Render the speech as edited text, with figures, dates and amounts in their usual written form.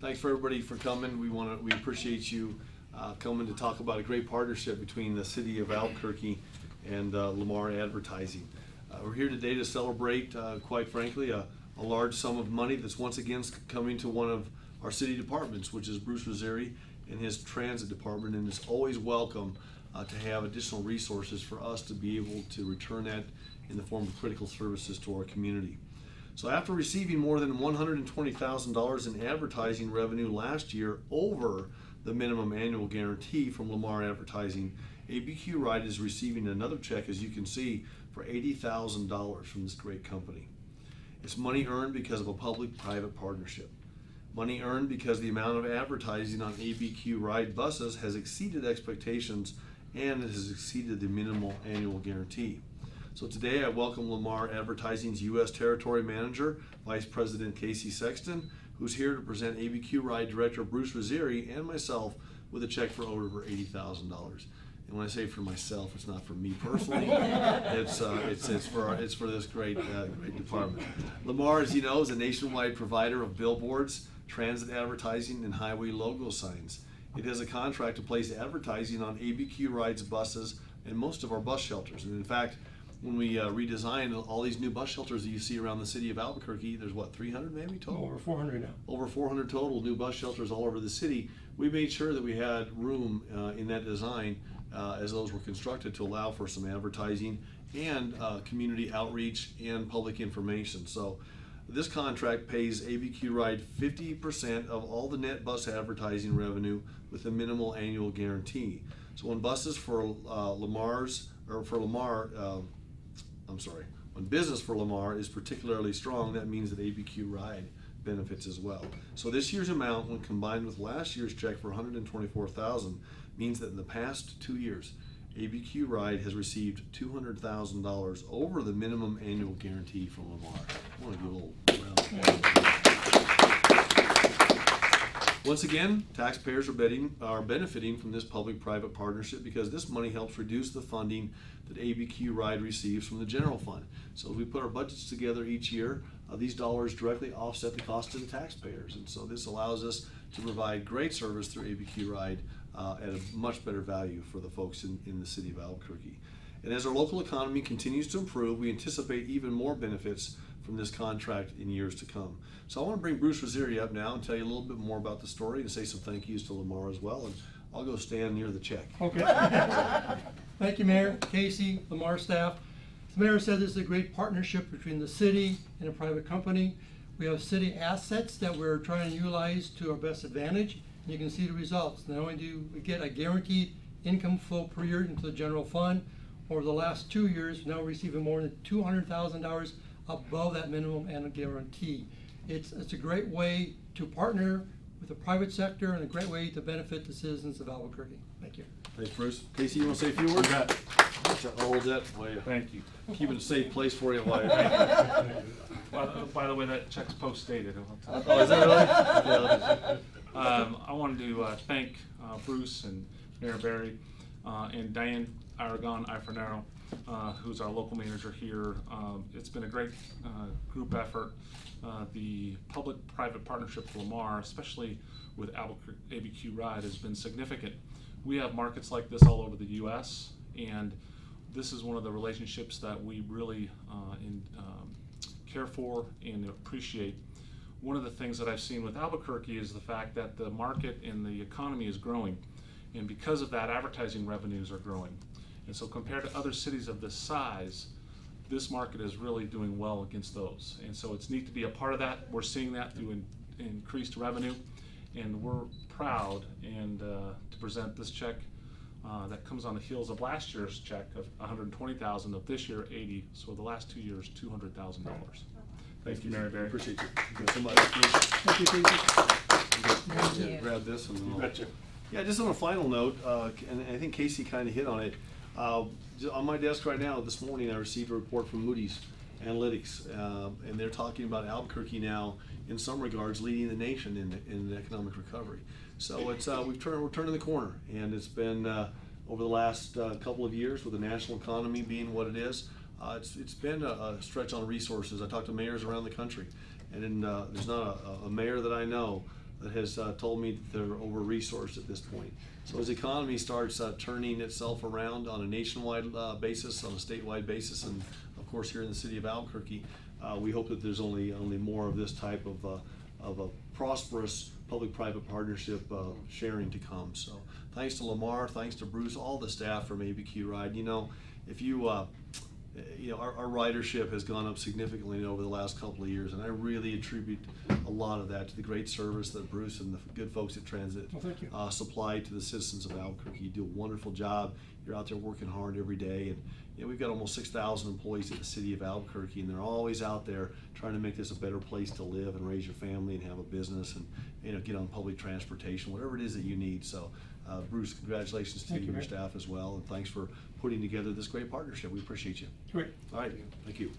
Thanks for everybody for coming. We appreciate you coming to talk about a great partnership between the city of Albuquerque and Lamar Advertising. We're here today to celebrate, quite frankly, a large sum of money that's once again coming to one of our city departments, which is Bruce Rizzieri and his transit department, and it's always welcome to have additional resources for us to be able to return that in the form of critical services to our community. So after receiving more than $120,000 in advertising revenue last year over the minimum annual guarantee from Lamar Advertising, ABQ Ride is receiving another check, as you can see, for $80,000 from this great company. It's money earned because of a public-private partnership. Money earned because the amount of advertising on ABQ Ride buses has exceeded expectations and it has exceeded the minimal annual guarantee. So today I welcome Lamar Advertising's U.S. Territory Manager, Vice President Casey Sexton, who's here to present ABQ Ride Director Bruce Rizzieri and myself with a check for over $80,000. And when I say for myself, it's not for me personally. It's for this great department. Lamar, as you know, is a nationwide provider of billboards, transit advertising, and highway logo signs. It has a contract to place advertising on ABQ Ride's buses and most of our bus shelters. And in fact, when we redesigned all these new bus shelters that you see around the city of Albuquerque, there's what, 300 maybe total? Over 400 now. Over 400 total new bus shelters all over the city. We made sure that we had room in that design as those were constructed to allow for some advertising and community outreach and public information. So this contract pays ABQ Ride 50% of all the net bus advertising revenue with a minimal annual guarantee. So when buses for when business for Lamar is particularly strong, that means that ABQ Ride benefits as well. So this year's amount, when combined with last year's check for $124,000, means that in the past 2 years, ABQ Ride has received $200,000 over the minimum annual guarantee from Lamar. I want to give a little round of applause. Once again, taxpayers are benefiting from this public-private partnership because this money helps reduce the funding that ABQ Ride receives from the general fund. So as we put our budgets together each year, these dollars directly offset the cost to the taxpayers. And so this allows us to provide great service through ABQ Ride at a much better value for the folks in the city of Albuquerque. And as our local economy continues to improve, we anticipate even more benefits from this contract in years to come. So I want to bring Bruce Rizzieri up now and tell you a little bit more about the story and say some thank yous to Lamar as well. And I'll go stand near the check. Okay. Thank you, Mayor, Casey, Lamar staff. As the Mayor said, this is a great partnership between the city and a private company. We have city assets that we're trying to utilize to our best advantage. And you can see the results. Not only do we get a guaranteed income flow per year into the general fund, over the last 2 years, now we're receiving more than $200,000 above that minimum annual guarantee. It's a great way to partner with the private sector and a great way to benefit the citizens of Albuquerque. Thank you. Thanks, Bruce. Casey, you want to say a few words? You bet. I'll hold that while you Thank you. keep it a safe place for you while By the way, that check's post-dated. Oh, is that really? Yeah. I wanted to thank Bruce and Mayor Barry and Diane Aragon-Ifernero, who's our local manager here. It's been a great group effort. The public-private partnership with Lamar, especially with Albuquerque ABQ Ride, has been significant. We have markets like this all over the U.S., and this is one of the relationships that we really care for and appreciate. One of the things that I've seen with Albuquerque is the fact that the market and the economy is growing, and because of that, advertising revenues are growing. And so compared to other cities of this size, this market is really doing well against those. And so it's neat to be a part of that. We're seeing that through increased revenue, and we're proud and to present this check that comes on the heels of last year's check of $120,000, of this year $80,000. So the last 2 years, $200,000. Thank you, Mary Barry. Appreciate you. Thank you so much. Thank you, Casey. Thank you. Grab this and then I'll... Yeah, just on a final note, and I think Casey kind of hit on it. On my desk right now, this morning, I received a report from Moody's Analytics, and they're talking about Albuquerque now, in some regards, leading the nation in the economic recovery. So it's we're turning the corner, and it's been over the last couple of years with the national economy being what it is. It's been a stretch on resources. I talked to mayors around the country, and there's not a mayor that I know that has told me that they're over-resourced at this point. So as the economy starts turning itself around on a nationwide basis, on a statewide basis, and of course here in the city of Albuquerque, we hope that there's only more of this type of a prosperous public-private partnership sharing to come. So thanks to Lamar, thanks to Bruce, all the staff from ABQ Ride. You know, if you our ridership has gone up significantly over the last couple of years, and I really attribute a lot of that to the great service that Bruce and the good folks at Transit supply to the citizens of Albuquerque. You do a wonderful job. You're out there working hard every day, and we've got almost 6,000 employees at the city of Albuquerque, and they're always out there trying to make this a better place to live and raise your family and have a business and get on public transportation, whatever it is that you need. So Bruce, congratulations to you and your staff as well, and thanks for putting together this great partnership. We appreciate you. Great. All right, thank you.